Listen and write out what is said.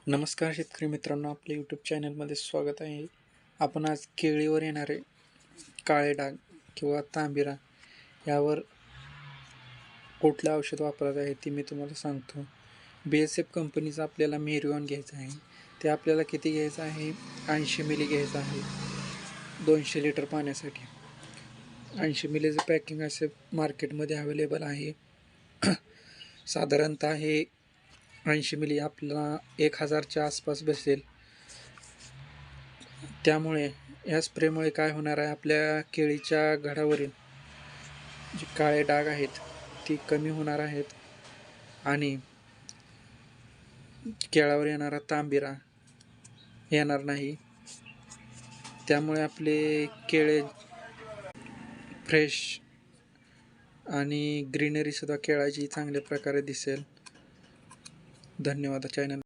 नमस्कार शेतकरी मित्रांनो, आपल्या यूट्यूब चॅनलमध्ये स्वागत आहे. आपण आज केळीवर येणारे काळे डाग किंवा तांबिरा यावर कुठलं औषध वापरायचं आहे ते मी तुम्हाला सांगतो. BSF कंपनीचं आपल्याला मेरिओन घ्यायचं आहे. ते आपल्याला किती घ्यायचं आहे? 80 मिली घ्यायचं आहे 200 लिटर पाण्यासाठी. 80 मिलीचं पॅकिंग असे मार्केटमध्ये अवेलेबल आहे. साधारणतः हे 80 मिली आपल्याला 1000च्या आसपास बसेल. त्यामुळे या स्प्रेमुळे काय होणार आहे, आपल्या केळीच्या घडावरील जे काळे डाग आहेत ती कमी होणार आहेत आणि केळावर येणारा तांबिरा येणार नाही. त्यामुळे आपले केळे फ्रेश आणि ग्रीनरीसुद्धा केळाची चांगल्या प्रकारे दिसेल. धन्यवाद. चॅनल